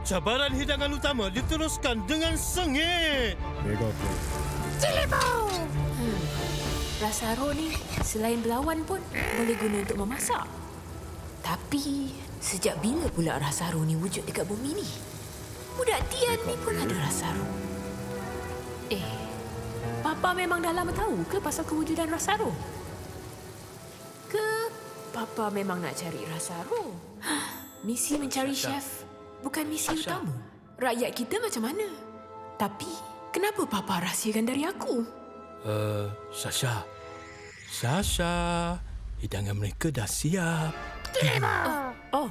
Cabaran hidangan utama diteruskan dengan sengit. Mega Play. Cilebo! Rasa Ro ni selain berlawan pun boleh guna untuk memasak. Tapi sejak bila pula rasa Ro ni wujud dekat bumi ni? Budak Tian ni pun ada rasa Ro. Papa memang dah lama tahu ke pasal kewujudan rasa Ro? Ke Papa memang nak cari rasa Ro? Misi mencari chef bukan misi utama. Rakyat kita macam mana? Tapi kenapa Papa rahsiakan dari aku? Sasha, hidangan mereka dah siap. Oh.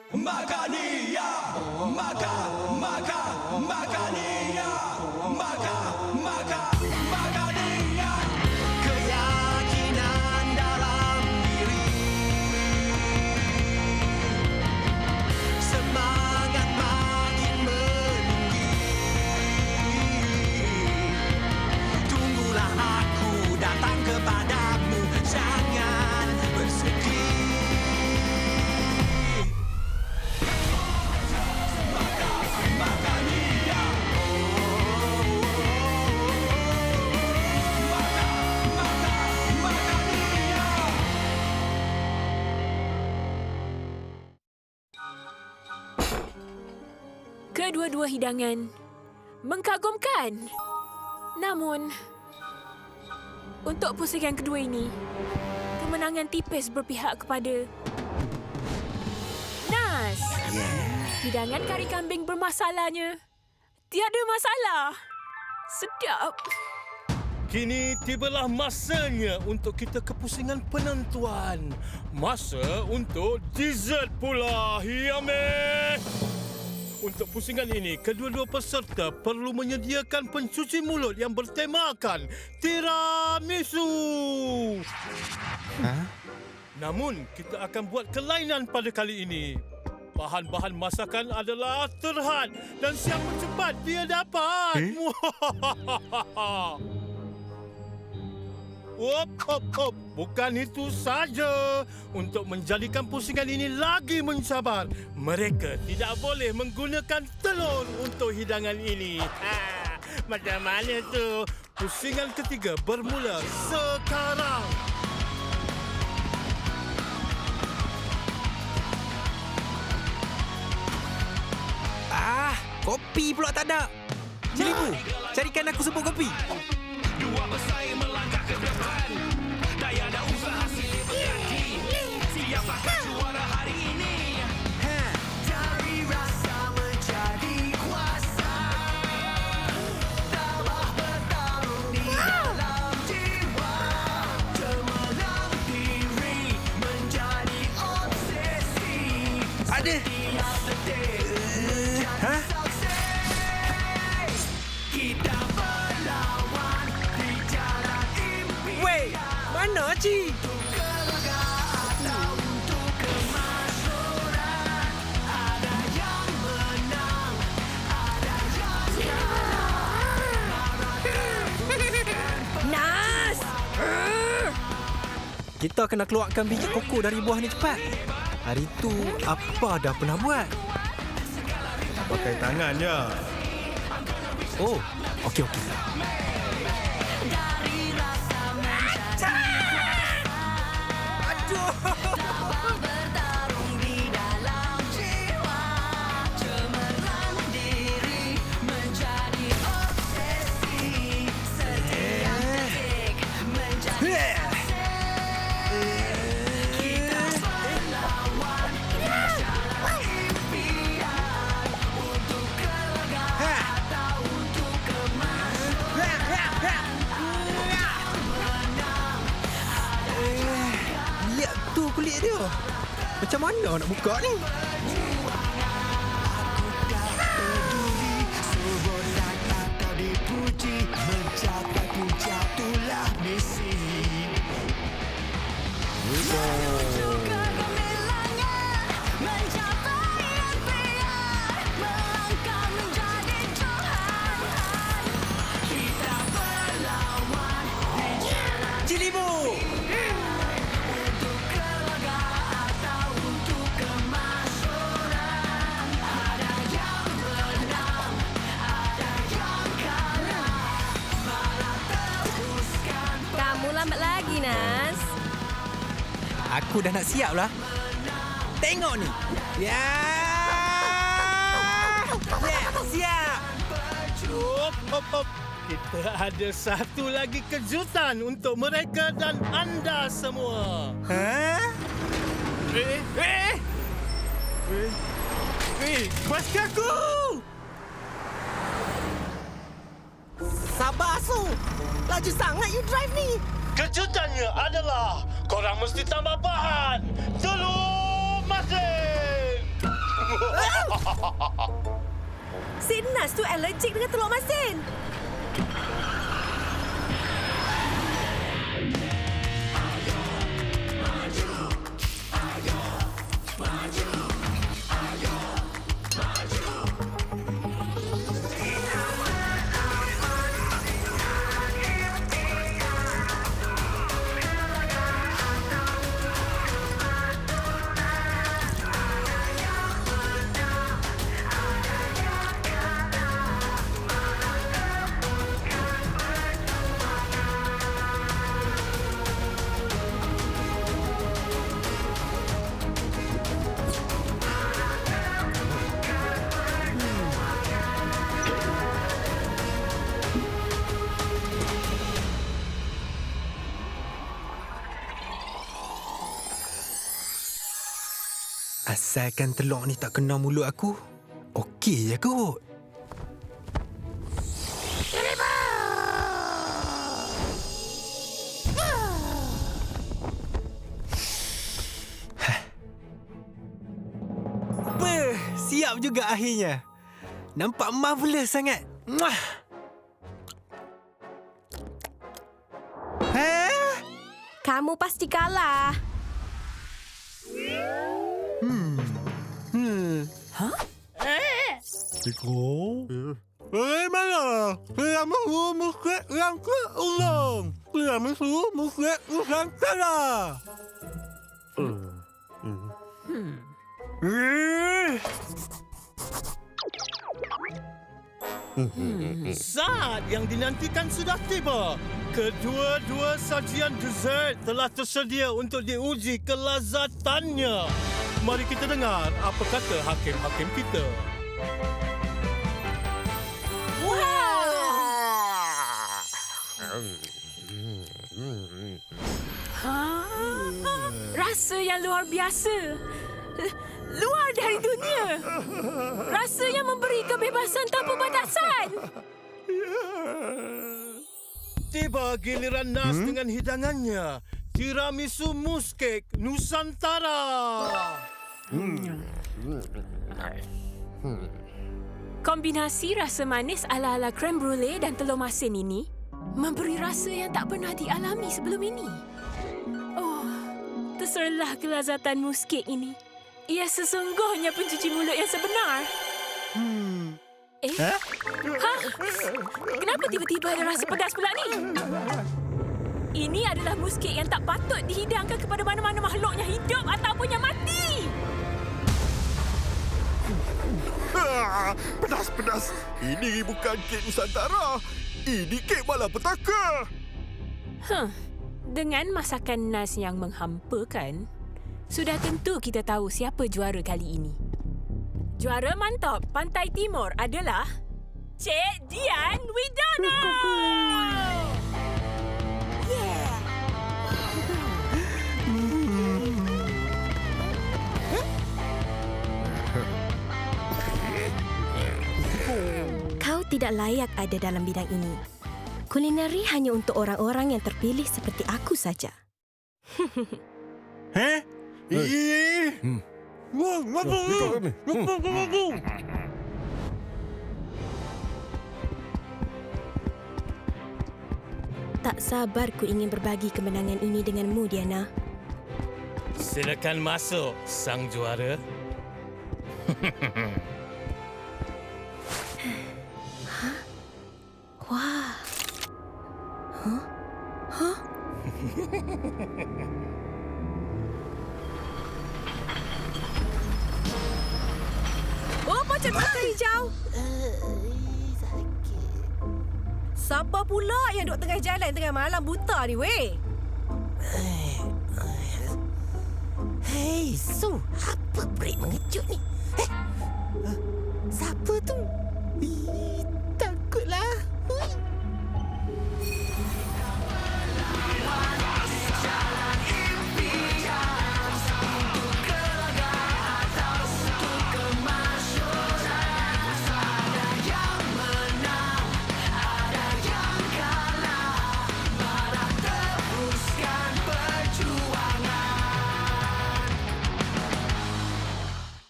Makania, makania, makania. Keyakinan dalam diri, semangat makin meninggi. Tunggulah aku datang kepadamu, jangan bersedih. Kedua-dua hidangan mengagumkan. Namun, untuk pusingan kedua ini, kemenangan tipis berpihak kepada Nas. Hidangan kari kambing bermasalahnya tiada masalah. Sedap. Kini tibalah masanya untuk kita ke pusingan penentuan. Masa untuk dessert pula, Hiame. Untuk pusingan ini, kedua-dua peserta perlu menyediakan pencuci mulut yang bertemakan tiramisu. Namun, kita akan buat kelainan pada kali ini. Bahan-bahan masakan adalah terhad dan siapa cepat dia dapat. Hop. Bukan itu saja. Untuk menjadikan pusingan ini lagi mencabar, mereka tidak boleh menggunakan telur untuk hidangan ini. Macam mana tu? Pusingan ketiga bermula sekarang. Kopi pula tak ada. Cikgu, carikan aku sebuah kopi. Dua bersaing melangkah ke depan. Daya dan usaha silih berganti. Siapakah juara hari ini? Dari rasa menjadi kuasa. Tambah bertarung di dalam jiwa. Cemerlang diri menjadi obsesi. Setiap detik menjadi sukses. Kita berlawan di jalan impian. Weh, mana Cik? Untuk kelegaan atau untuk kemasyhuran. Ada yang menang, ada yang kalah. Nas! Kita kena keluarkan biji koko dari buah ni cepat. Hari tu apa dah pernah buat? Pakai tangan je. Oh, okey. Lihat tu kulit dia. Macam mana nak buka ni? Mega. Aku dah nak siap lah. Tengok ni. Ya! Siap! Hop. Kita ada satu lagi kejutan untuk mereka dan anda semua. Ha? Basikal aku! Sabar, Su. Laju sangat you drive ni. Kejutannya adalah korang mesti tambah bahan. Telur masin! Si Nas tu allergic dengan telur masin. Asalkan telur ni tak kena mulut aku, okey je kot. Siap juga akhirnya. Nampak marvelous sangat. Muah. Kamu pasti kalah. Mana? Lama suruh musik yang keulang. Lama suruh musik yang salah. Saat yang dinantikan sudah tiba. Kedua-dua sajian dessert telah tersedia untuk diuji kelazatannya. Mari kita dengar apa kata hakim-hakim kita. Rasa yang luar biasa. Luar dari dunia. Rasa yang memberi kebebasan tanpa batasan. Tiba giliran Nas dengan hidangannya. Tiramisu mousse cake Nusantara. Kombinasi rasa manis ala-ala creme brulee dan telur masin ini memberi rasa yang tak pernah dialami sebelum ini. Oh, terserlah kelazatan mousse cake ini. Ia sesungguhnya pencuci mulut yang sebenar. Ha? Kenapa tiba-tiba ada rasa pedas pula ni? Ini adalah mousse cake yang tak patut dihidangkan kepada mana-mana makhluk yang hidup ataupun yang mati. Pedas. Ini bukan kek Nusantara. Ini kek malapetaka. Dengan masakan Nas yang menghampakan, sudah tentu kita tahu siapa juara kali ini. Juara mantap Pantai Timur adalah Cik Dian Widono. Kau tidak layak ada dalam bidang ini. Kulineri hanya untuk orang-orang yang terpilih seperti aku saja. Tak sabar ku ingin berbagi kemenangan ini denganmu, Diana. Silakan masuk, sang juara. Wah. Oh, macam mata hijau. Siapa pula yang duduk tengah jalan tengah malam buta ni, weh? Hei, Su, apa break